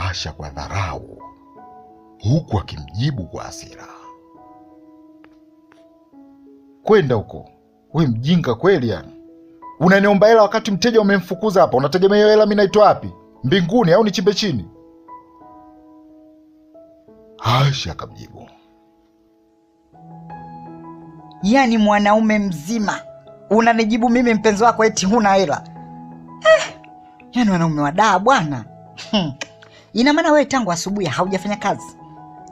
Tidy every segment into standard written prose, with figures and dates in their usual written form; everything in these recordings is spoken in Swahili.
Asha kwa dharau, huku akimjibu kwa hasira. Kwenda huko, we mjinga kweli yani. Unaniomba hela wakati mteja umemfukuza hapa, unategemea hiyo hela mimi naitoa wapi? Mbinguni au nichimbe chini? Asha akamjibu, yani mwanaume mzima unanijibu mimi mpenzi wako eti huna hela? Yani wanaume wadaa bwana. Ina maana wewe tangu asubuhi haujafanya kazi?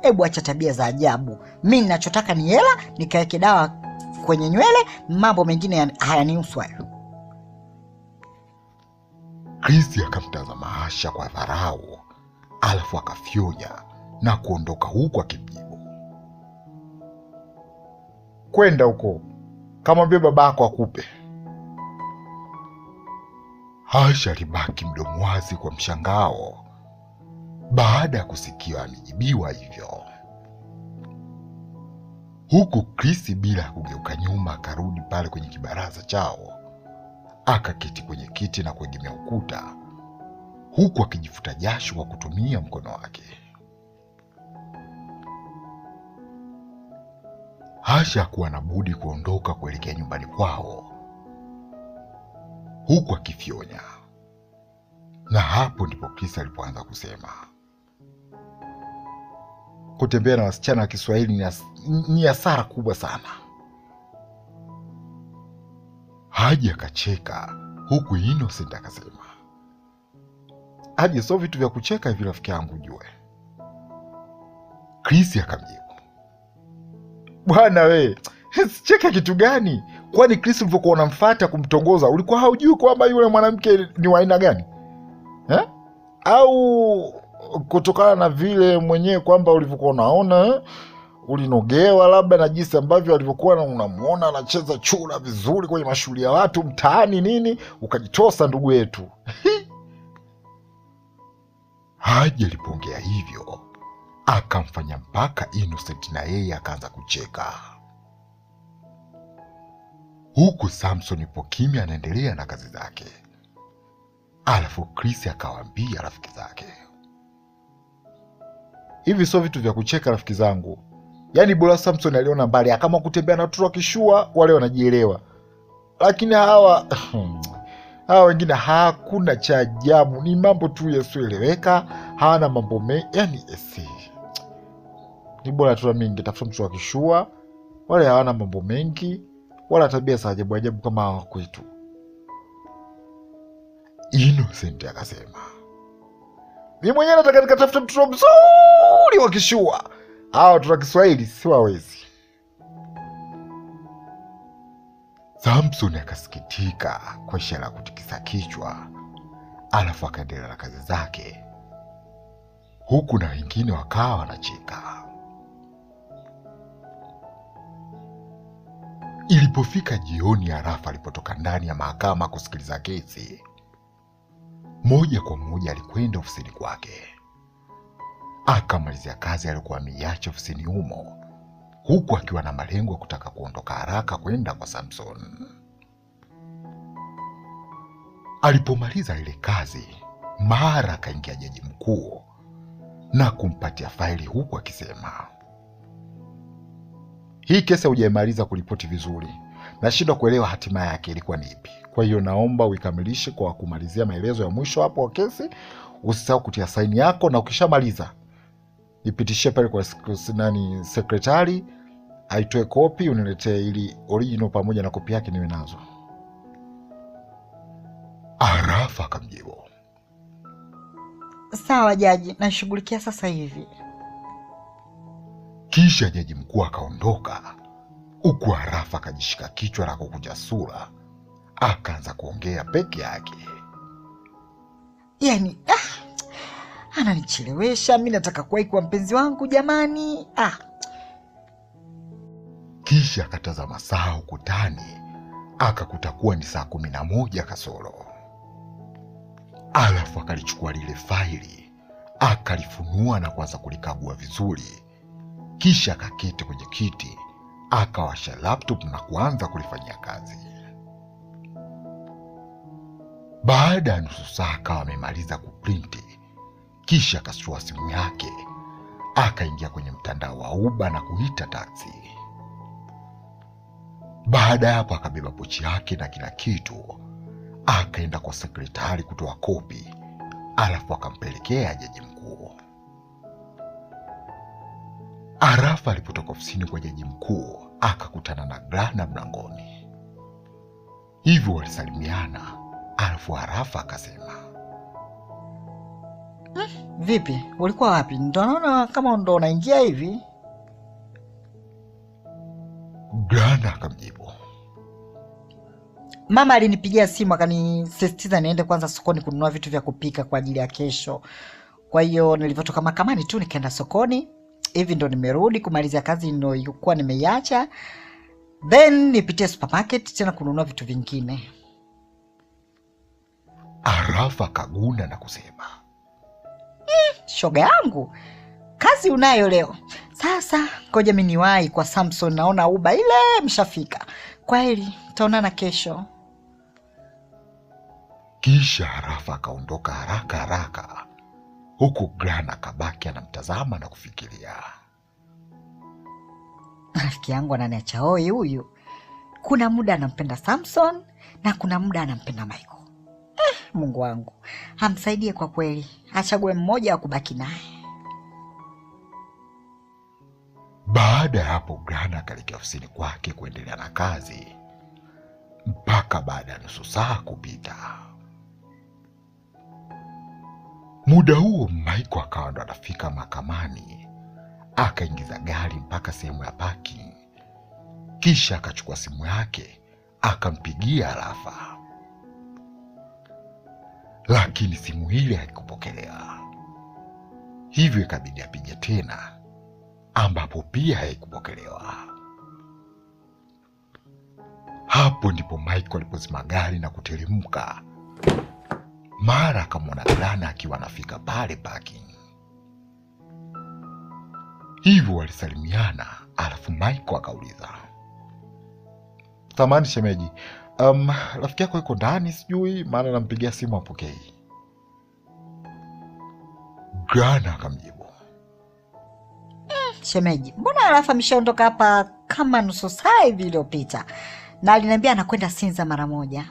Hebu acha tabia za ajabu. Mimi ninachotaka ni hela, nikaeke dawa kwenye nywele, mambo mengine hayanihusu hayo. Chris akamtazama Asha kwa dharau, alafu akafyonya na kuondoka huku akimjibu, kwenda huko, kamwambie babako akupe. Asha alibaki mdomo wazi kwa mshangao baada ya kusikia amejibiwa hivyo, huku Chris bila kugeuka nyuma akarudi pale kwenye kibaraza chao, akaketi kwenye kiti na kuegemea ukuta, huku akijifuta jasho kwa kutumia mkono wake. Asha hakuwa na budi kuondoka kuelekea nyumbani kwao, huku akifyonya. Na hapo ndipo Chris alipoanza kusema, kutembea na wasichana wa Kiswahili ni hasara kubwa sana. Haji akacheka, huku Innocent akasema, Haji, sio vitu vya kucheka hivi rafiki yangu jue. Chris akamjibu, bwana we, sicheka kitu gani? Kwani Chris ulivyokuwa unamfuata kumtongoza ulikuwa haujui kwamba yule mwanamke ni wa aina gani? Au kutokana na vile mwenyewe kwamba ulivyokuwa unaona ulinogewa labda na jinsi ambavyo alivyokuwa unamuona anacheza chura vizuri kwenye mashule ya watu mtaani nini, ukajitosa ndugu yetu? Haji alipoongea hivyo akamfanya mpaka Innocent na yeye akaanza kucheka, huku Samson ipo kimya anaendelea na kazi zake. Alafu Chris akawaambia rafiki zake, hivi sio vitu vya kucheka rafiki zangu. Yaani bora Samson aliona mbali akama kutembea na watoto wakishua wale wanajielewa, lakini hawa wengine hakuna cha ajabu, ni mambo tu yasioeleweka, hawana mambo mengi. Yani ni bora tu mimi ningetafuta mtoto wakishua, wale hawana mambo mengi wala tabia za ajabu ajabu kama hawa kwetu. Innocent akasema, mimi mwenyewe nataka nikatafuta mtoto mzuri wakishua, hawa watoto wa Kiswahili si wawezi. Samson akasikitika kwa ishara ya kutikisa kichwa, alafu akaendelea na kazi zake, huku na wengine wakawa wanacheka. Ilipofika jioni, Arafa alipotoka ndani ya mahakama kusikiliza kesi, moja kwa moja alikwenda ofisini kwake, akamalizia kazi aliyokuwa ameiacha ofisini humo, huku akiwa na malengo ya kutaka kuondoka haraka kwenda kwa Samson. Alipomaliza ile kazi, mara akaingia jaji mkuu na kumpatia faili, huku akisema, hii kesi hujaimaliza kuripoti vizuri, nashindwa kuelewa hatima yake ilikuwa ni ipi. Kwa hiyo naomba uikamilishe kwa kumalizia maelezo ya mwisho hapo wa kesi. Usisahau kutia saini yako, na ukishamaliza nipitishie pale kwa sekretari, aitoe kopi uniletee ili original pamoja na kopi yake niwe nazo. Arafa akamjibu, sawa jaji, nashughulikia sasa hivi. Kisha jaji mkuu akaondoka, huku Arafa akajishika kichwa na kukunja sura, akaanza kuongea peke yake. Yani ananichelewesha, mimi nataka kuwahi kwa mpenzi wangu jamani. Kisha akatazama saa ukutani, akakuta kuwa ni saa 11 kasoro. Alafu akalichukua lile faili, akalifunua na kuanza kulikagua vizuri. Kisha akaketi kwenye kiti, akawasha laptop na kuanza kulifanyia kazi. Baada ya nusu saa akawa amemaliza kuprinti, Kisha akachukua simu yake, akaingia kwenye mtandao wa Uber na kuita taksi. Baada ya hapo akabeba pochi yake na kila kitu, akaenda kwa sekretari kutoa kopi, alafu akampelekea jaji mkuu. Arafa alipotoka ofisini kwa jaji mkuu akakutana na Glana mlangoni. Hivyo walisalimiana, alafu Arafa akasema, vipi, ulikuwa wapi? Ndo naona kama ndo unaingia hivi. Glana akamjibu, mama alinipigia simu akanisisitiza niende kwanza sokoni kununua vitu vya kupika kwa ajili ya kesho. Kwa hiyo nilivyotoka mahakamani tu nikaenda sokoni. Hivi ndo nimerudi kumalizia kazi niliyokuwa nimeiacha. Then nipitie supermarket tena kununua vitu vingine. Arafa kaguna na kusema, shoga yangu, kazi unayo leo. Sasa ngoja mimi niwahi kwa Samson, naona Uber ile mshafika. Kweli, tutaonana kesho. Kisha Arafa akaondoka haraka haraka, huku Glana kabaki anamtazama na kufikiria. Rafiki yangu ananiacha hoi huyu. Kuna muda anampenda Samson na kuna muda anampenda Michael. Mungu wangu, hamsaidie kwa kweli, achague mmoja wa kubaki naye. Baada ya hapo Glana akaelekea ofisini kwake kuendelea na kazi mpaka baada ya nusu saa kupita. Muda huo Michael akawa ndo anafika mahakamani, akaingiza gari mpaka sehemu ya parking. Kisha akachukua simu yake akampigia Arafa, lakini simu ile haikupokelewa. Hivyo ikabidi apige tena, ambapo pia haikupokelewa. Hapo ndipo Michael alipozima gari na kuteremka. Mara akamwona Glana akiwa anafika pale parking. Hivyo walisalimiana, alafu Michael akauliza, samahani shemeji, rafiki yako yuko ndani sijui, maana nampigia simu hapokei. Glana akamjibu, shemeji, mbona Arafa ameshaondoka hapa kama nusu saa hivi iliyopita, na aliniambia anakwenda Sinza mara moja.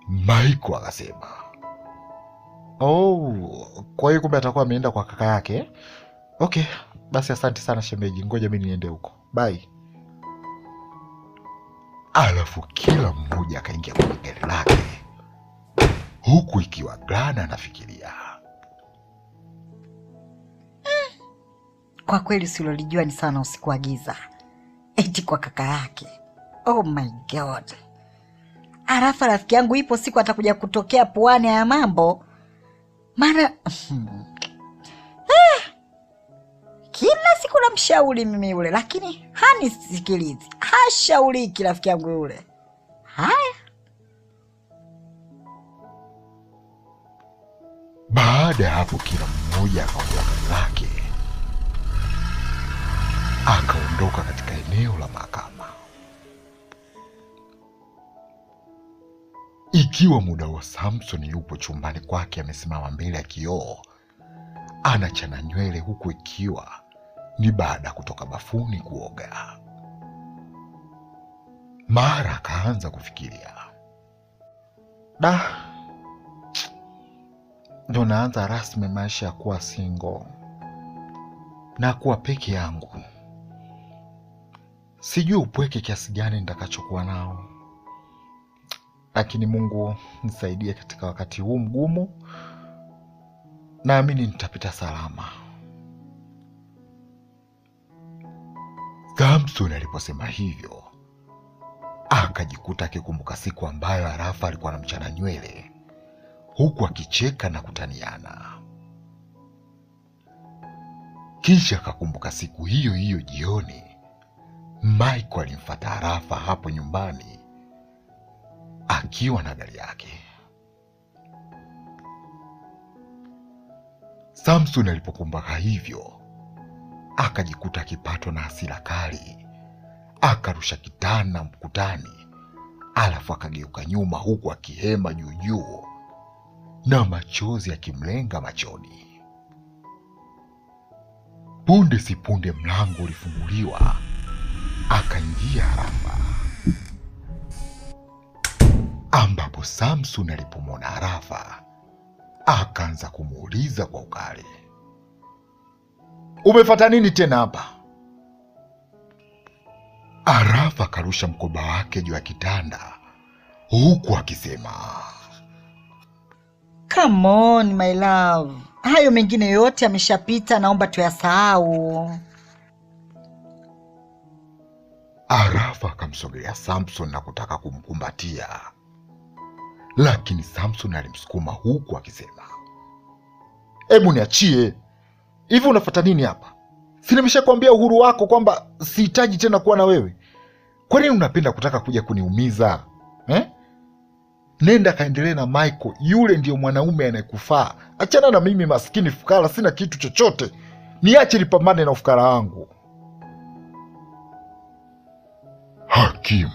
Michael akasema, kwa hiyo kumbe atakuwa ameenda kwa kaka yake. Okay, basi asante sana shemeji, ngoja mimi niende huko, bye. Alafu kila mmoja akaingia kwenye gari lake, huku ikiwa Glana anafikiria, kwa kweli usilolijua ni sana usiku wa giza, eti kwa kaka yake. Oh my God, Arafa rafiki yangu, ipo siku atakuja kutokea puani ya mambo. Mara kila siku namshauri mimi yule, lakini hanisikilizi, hashauriki rafiki yangu yule. Haya, baada ya hapo kila mmoja akaondoka gari lake, akaondoka katika eneo la mahakama. Ikiwa muda wa Samson yupo chumbani kwake amesimama mbele ya kioo anachana nywele, huku ikiwa ni baada ya kutoka bafuni kuoga. Mara akaanza kufikiria, ndo naanza rasmi maisha ya kuwa single na kuwa peke yangu. Sijui upweke kiasi gani nitakachokuwa nao, lakini Mungu nisaidie katika wakati huu mgumu. Naamini nitapita salama. Samson aliposema hivyo, akajikuta akikumbuka siku ambayo Arafa alikuwa anamchana nywele, huku akicheka na kutaniana. Kisha akakumbuka siku hiyo hiyo jioni Michael alimfuata Arafa hapo nyumbani akiwa na gari yake. Samson alipokumbuka hivyo, akajikuta akipatwa na hasira kali, akarusha kitana mkutani, alafu akageuka nyuma huku akihema juu juu, na machozi yakimlenga machoni. Punde si punde mlango ulifunguliwa, akaingia Arafa, ambapo Samson alipomwona Arafa akaanza kumuuliza kwa ukali, "Umefuata nini tena hapa?" Arafa akarusha mkoba wake juu ya kitanda huku akisema, Come on my love, hayo mengine yote yameshapita, naomba tuyasahau. Arafa akamsogelea Samson na kutaka kumkumbatia, lakini Samson alimsukuma huku akisema, "Hebu niachie, hivi unafuata nini hapa? Si nimeshakwambia uhuru wako kwamba sihitaji tena kuwa na wewe? Kwa nini unapenda kutaka kuja kuniumiza eh? Nenda kaendelee na Michael, yule ndiyo mwanaume anayekufaa. Achana na mimi maskini fukara, sina kitu chochote. Niache nipambane na ufukara wangu." Hakimu